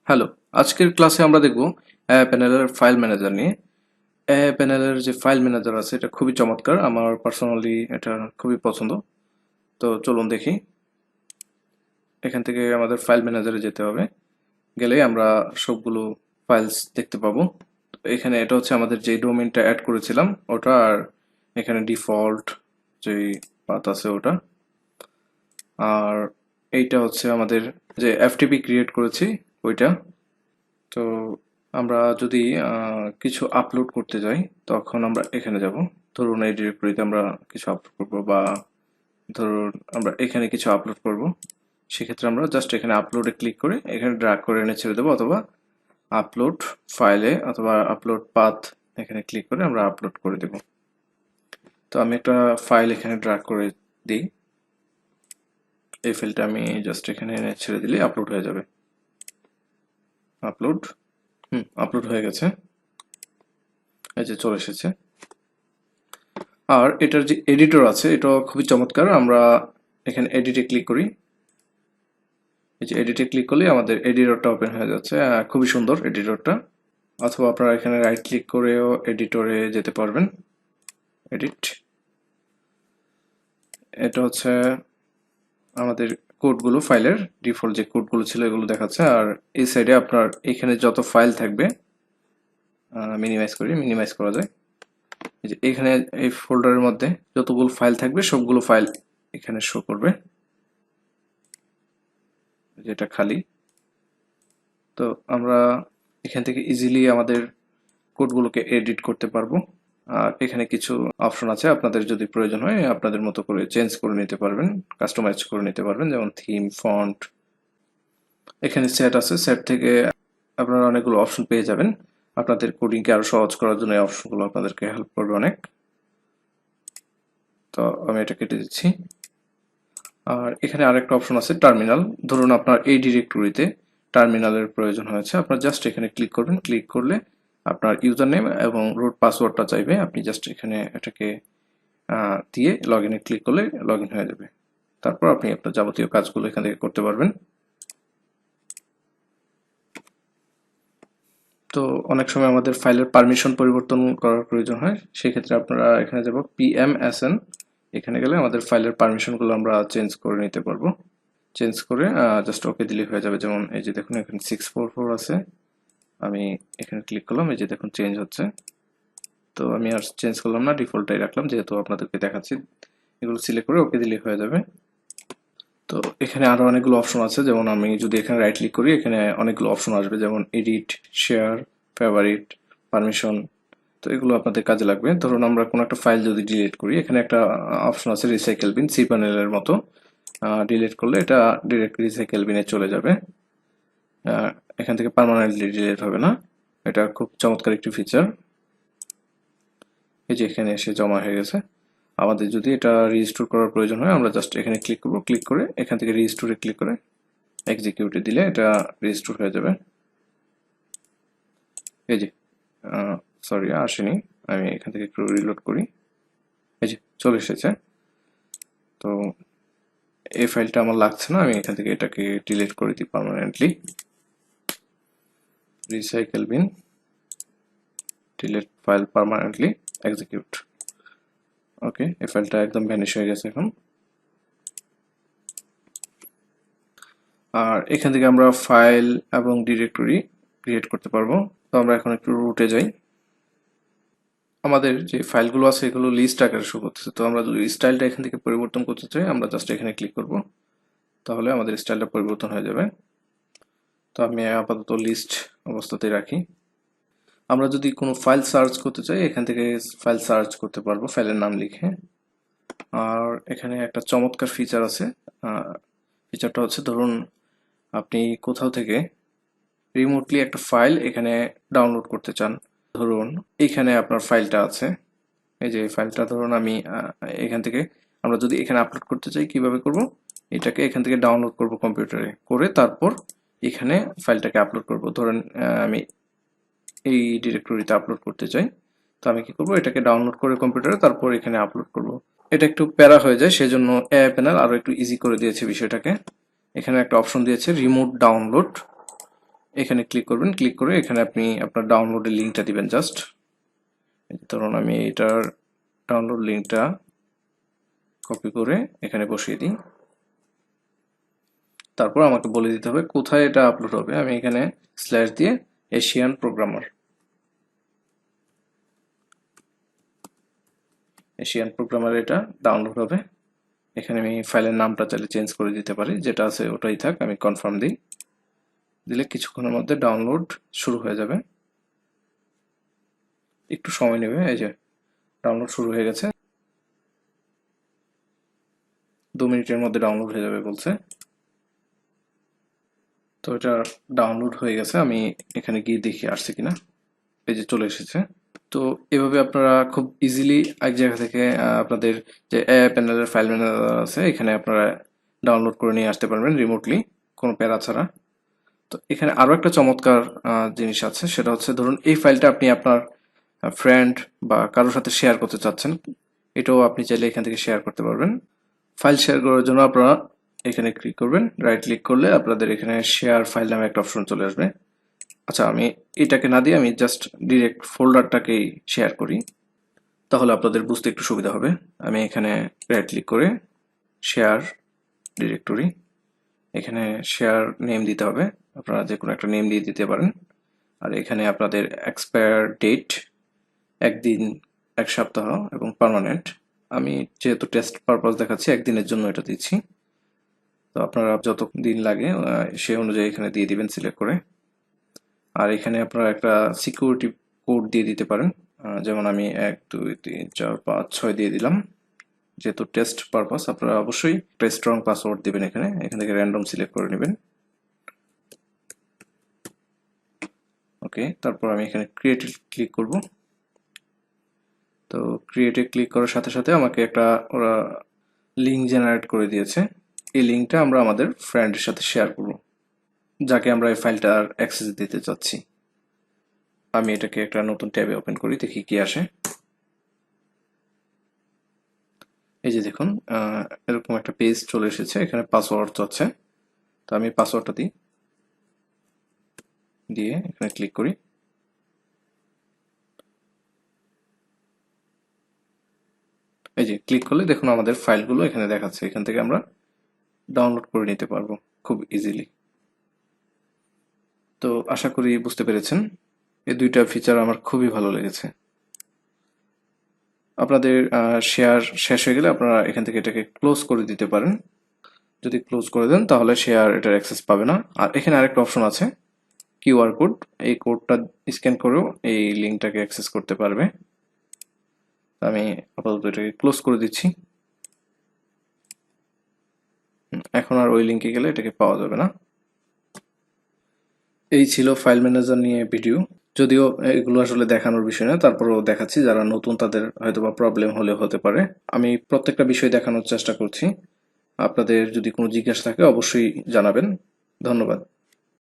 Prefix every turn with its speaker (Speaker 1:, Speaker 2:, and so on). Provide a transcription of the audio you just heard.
Speaker 1: Hello, আজকের ক্লাসে আমরা দেখব প্যানেলের ফাইল ম্যানেজার নিয়ে। প্যানেলের যে ফাইল ম্যানেজার আছে এটা খুবই চমৎকার, আমার পার্সোনালি এটা খুবই পছন্দ। তো চলুন দেখি। এখান থেকে আমাদের ফাইল ম্যানেজারে যেতে হবে, গেলেই আমরা সবগুলো ফাইলস দেখতে পাবো। এখানে এটা হচ্ছে আমাদের যে ডোমেইনটা অ্যাড করেছিলাম ওটা, আর এখানে ডিফল্ট যেই পাথ আছে ওটা, আর এইটা হচ্ছে আমাদের যে এফটিপি ক্রিয়েট করেছি ওইটা। তো আমরা যদি কিছু আপলোড করতে যাই তখন আমরা এখানে যাব। ধরুন এই ডিরেক্টরিতে আমরা কিছু আপলোড করব, বা ধরুন আমরা এখানে কিছু আপলোড করব, সেক্ষেত্রে আমরা জাস্ট এখানে আপলোডে ক্লিক করে এখানে ড্র্যাগ করে এনে ছেড়ে দেবো, অথবা আপলোড ফাইলে অথবা আপলোড পাথ এখানে ক্লিক করে আমরা আপলোড করে দেব। তো আমি একটা ফাইল এখানে ড্র্যাগ করে দিই, এই ফাইলটা আমি জাস্ট এখানে এনে ছেড়ে দিলে আপলোড হয়ে যাবে। আপলোড আপলোড হয়ে গেছে, এই যে চলে এসেছে। আর এটার যে এডিটর আছে এটা খুবই চমৎকার। আমরা এখানে এডিটে ক্লিক করি, এই যে এডিটে ক্লিক করলে আমাদের এডিটরটা ওপেন হয়ে যাচ্ছে। খুবই সুন্দর এডিটরটা। অথবা আপনারা এখানে রাইট ক্লিক করেও এডিটরে যেতে পারবেন। এডিট, এটা হচ্ছে আমাদের কোডগুলো, ফাইলের ডিফল্ট যে কোডগুলো ছিল এগুলো দেখাচ্ছে। আর এই সাইডে আপনার এখানে যত ফাইল থাকবে, মিনিমাইজ করা যায়। এই যে এখানে এই ফোল্ডারের মধ্যে যতগুলো ফাইল থাকবে সবগুলো ফাইল এখানে শো করবে, যেটা খালি। তো আমরা এখান থেকে ইজিলি আমাদের কোডগুলোকে এডিট করতে পারবো। আর এখানে কিছু অপশন আছে, আপনাদের যদি প্রয়োজন হয় আপনাদের মতো করে চেঞ্জ করে নিতে পারবেন, কাস্টমাইজ করে নিতে পারবেন, যেমন থিম, ফন্ট। এখানে সেট আছে, সেট থেকে আপনারা অনেকগুলো অপশন পেয়ে যাবেন। আপনাদের কোডিংকে আরো সহজ করার জন্য এই অপশনগুলো আপনাদেরকে হেল্প করবে অনেক। তো আমি এটা কেটে দিচ্ছি। আর এখানে আরেকটা অপশন আছে টার্মিনাল। ধরুন আপনার এই ডিরেক্টরিতে টার্মিনালের প্রয়োজন হয়েছে, আপনার জাস্ট এখানে ক্লিক করবেন। ক্লিক করলে আপনার ইউজার নেম এবং রুট পাসওয়ার্ডটা চাইবে, আপনি জাস্ট এখানে এটাকে দিয়ে লগ ইনে ক্লিক করলে লগ ইন হয়ে যাবে। তারপর আপনি আপনার যাবতীয় কাজগুলো এখান থেকে করতে পারবেন। তো অনেক সময় আমাদের ফাইলের পারমিশন পরিবর্তন করার প্রয়োজন হয়, সেক্ষেত্রে আপনারা এখানে যাব PMSN, এখানে গেলে আমাদের ফাইলের পারমিশনগুলো আমরা চেঞ্জ করে নিতে পারবো। চেঞ্জ করে জাস্ট ওকে দিলে হয়ে যাবে। যেমন এই যে দেখুন এখানে 644 আছে, আমি এখানে ক্লিক করলাম, এই যে দেখুন চেঞ্জ হচ্ছে। তো আমি আর চেঞ্জ করলাম না, ডিফল্টটাই রাখলাম যেহেতু আপনাদেরকে দেখাচ্ছি। এগুলো সিলেক্ট করে ওকে দিলে হয়ে যাবে। তো এখানে আরো অনেকগুলো অপশন আছে, যেমন আমি যদি এখানে রাইট ক্লিক করি এখানে অনেকগুলো অপশন আসবে, যেমন এডিট, শেয়ার, ফেভারিট, পারমিশন। তো এগুলো আপনাদের কাজে লাগবে। ধরুন আমরা কোনো একটা ফাইল যদি ডিলিট করি, এখানে একটা অপশন আছে রিসাইকেল বিন, cPanel-এর মতো। ডিলিট করলে এটা ডিরেক্ট রিসাইকেল বিনে চলে যাবে, এখান থেকে পার্মানেন্টলি ডিলিট হবে না। এটা খুব চমৎকার একটি ফিচার। এই যে এখানে এসে জমা হয়ে গেছে। আমাদের যদি এটা রিস্টোর করার প্রয়োজন হয় আমরা জাস্ট এখানে ক্লিক করব, ক্লিক করে এখান থেকে রিস্টোরে ক্লিক করে এক্সিকিউটে দিলে এটা রিস্টোর হয়ে যাবে। এই যে সরি আসেনি, আমি এখান থেকে একটু রিলোড করি। এই যে চলে এসেছে। তো এই ফাইলটা আমার লাগছে না, আমি এখান থেকে এটাকে ডিলিট করে দিই permanently. Recycle bin, delete file permanently, execute. Okay, এই ফাইলটা একদম ভ্যানিশ হয়ে গেছে এখন। আর এখান থেকে আমরা ফাইল এবং ডিরেক্টরি ক্রিয়েট করতে পারবো। তো আমরা এখন একটু রুটে যাই। আমাদের যে ফাইলগুলো আছে এগুলো লিস্ট আকারে শো করতেছে। তো আমরা যদি স্টাইলটা এখান থেকে পরিবর্তন করতে চাই আমরা জাস্ট এখানে ক্লিক করব, তাহলে আমাদের স্টাইলটা পরিবর্তন হয়ে যাবে। তো আমি আপাতত লিস্ট অবস্থাতেই রাখি। আমরা যদি কোনো ফাইল সার্চ করতে চাই এখান থেকে ফাইল সার্চ করতে পারবো ফাইলের নাম লিখে। আর এখানে একটা চমৎকার ফিচার আছে, ফিচারটা হচ্ছে ধরুন আপনি কোথাও থেকে রিমোটলি একটা ফাইল এখানে ডাউনলোড করতে চান। ধরুন এখানে আপনার ফাইলটা আছে, এই যে ফাইলটা ধরুন আমি এখান থেকে, আমরা যদি এখানে আপলোড করতে চাই কিভাবে করব, এটাকে এখান থেকে ডাউনলোড করব কম্পিউটারে, করে তারপর এখানে ফাইলটাকে আপলোড করব। ধরেন আমি এই ডিরেক্টরিতে আপলোড করতে চাই, তো আমি কি করব, এটাকে ডাউনলোড করে কম্পিউটারে তারপর এখানে আপলোড করব। এটা একটু প্যারা হয়ে যায়, সেজন্য aaPanel আরো একটু ইজি করে দিয়েছে বিষয়টাকে। এখানে একটা অপশন দিয়েছে রিমোট ডাউনলোড। এখানে ক্লিক করবেন, ক্লিক করে এখানে আপনি আপনার ডাউনলোডের লিঙ্কটা দিবেন জাস্ট। ধরুন আমি এটার ডাউনলোড লিঙ্কটা কপি করে এখানে বসিয়ে দিই। তারপর আমাকে বলে দিতে হবে কোথায় এটা আপলোড হবে। আমি এখানে স্ল্যাশ দিয়ে এশিয়ান প্রোগ্রামার এটা ডাউনলোড হবে। এখানে আমি ফাইলের নামটা চাইলে চেঞ্জ করে দিতে পারি, যেটা আছে ওটাই থাক। আমি কনফার্ম দিই, দিলে কিছুক্ষণের মধ্যে ডাউনলোড শুরু হয়ে যাবে। একটু সময় নেবে। এই যে ডাউনলোড শুরু হয়ে গেছে, 2 মিনিটের মধ্যে ডাউনলোড হয়ে যাবে বলছে। তো এটা ডাউনলোড হয়ে গেছে, আমি এখানে গিয়ে দেখি আসছে কিনা। এই যে চলে এসেছে। তো এভাবে আপনারা খুব ইজিলি এক জায়গা থেকে আপনাদের যে প্যানেলের ফাইল ম্যানেজার আছে এখানে আপনারা ডাউনলোড করে নিয়ে আসতে পারবেন রিমোটলি, কোনো প্যারা ছাড়া। তো এখানে আরো একটা চমৎকার জিনিস আছে, সেটা হচ্ছে ধরুন এই ফাইলটা আপনি আপনার ফ্রেন্ড বা কারোর সাথে শেয়ার করতে চাচ্ছেন, এটাও আপনি চাইলে এখান থেকে শেয়ার করতে পারবেন। ফাইল শেয়ার করার জন্য আপনারা এখানে ক্লিক করবেন, রাইট ক্লিক করলে আপনাদের এখানে শেয়ার ফাইল নামে একটা অপশন চলে আসবে। আচ্ছা, আমি এটাকে না দিয়ে আমি জাস্ট ডিরেক্ট ফোল্ডারটাকেই শেয়ার করি, তাহলে আপনাদের বুঝতে একটু সুবিধা হবে। আমি এখানে রাইট ক্লিক করে শেয়ার ডিরেক্টরি, এখানে শেয়ার নেম দিতে হবে, আপনারা যে কোনো একটা নেম দিয়ে দিতে পারেন। আর এখানে আপনাদের এক্সপায়ার ডেট 1 দিন, 1 সপ্তাহ এবং পার্মানেন্ট। আমি যেহেতু টেস্ট পারপাস দেখাচ্ছি 1 দিনের জন্য এটা দিচ্ছি। তো আপনারা যত দিন লাগে সেই অনুযায়ী এখানে দিয়ে দিবেন সিলেক্ট করে। আর এখানে আপনারা একটা সিকিউরিটি কোড দিয়ে দিতে পারেন, যেমন আমি 1 2 3 4 5 6 দিয়ে দিলাম। যেহেতু টেস্ট পারপাস আপনারা অবশ্যই একটা স্ট্রং পাসওয়ার্ড দিবেন। এখান থেকে র্যান্ডম সিলেক্ট করে নেবেন। ওকে, তারপর আমি এখানে ক্রিয়েটে ক্লিক করব। তো ক্রিয়েটে ক্লিক করার সাথে সাথে আমাকে একটা ওরা লিঙ্ক জেনারেট করে দিয়েছে। এই লিঙ্কটা আমরা আমাদের ফ্রেন্ডের সাথে শেয়ার করব, যাকে আমরা এই ফাইলটার অ্যাক্সেস দিতে চাচ্ছি। আমি এটাকে একটা নতুন ট্যাবে ওপেন করি, দেখি কি আসে। এই যে দেখুন এরকম একটা পেজ চলে এসেছে, এখানে পাসওয়ার্ড চাচ্ছে। তো আমি পাসওয়ার্ডটা দিয়ে এখানে ক্লিক করি। এই যে ক্লিক করলে দেখুন আমাদের ফাইলগুলো এখানে দেখাচ্ছে, এখান থেকে আমরা ডাউনলোড করে নিতে পারবো খুব ইজিলি। তো আশা করি বুঝতে পেরেছেন, এই দুইটা ফিচার আমার খুবই ভালো লেগেছে। আপনাদের শেয়ার শেষ হয়ে গেলে আপনারা এখান থেকে এটাকে ক্লোজ করে দিতে পারেন। যদি ক্লোজ করে দেন তাহলে শেয়ার এটার অ্যাক্সেস পাবে না। আর এখানে আরেকটা অপশন আছে কিউআর কোড, এই কোডটা স্ক্যান করেও এই লিঙ্কটাকে অ্যাক্সেস করতে পারবে। আমি আপাতত এটাকে ক্লোজ করে দিচ্ছি। এখন আর ওই লিঙ্কে গেলে এটাকে পাওয়া যাবে না। এই ছিল ফাইল ম্যানেজার নিয়ে ভিডিও। যদিও এগুলো আসলে দেখানোর বিষয় না, তারপরেও দেখাচ্ছি, যারা নতুন তাদের হয়তোবা প্রবলেম হলে হতে পারে। আমি প্রত্যেকটা বিষয় দেখানোর চেষ্টা করছি। আপনাদের যদি কোনো জিজ্ঞাসা থাকে অবশ্যই জানাবেন। ধন্যবাদ।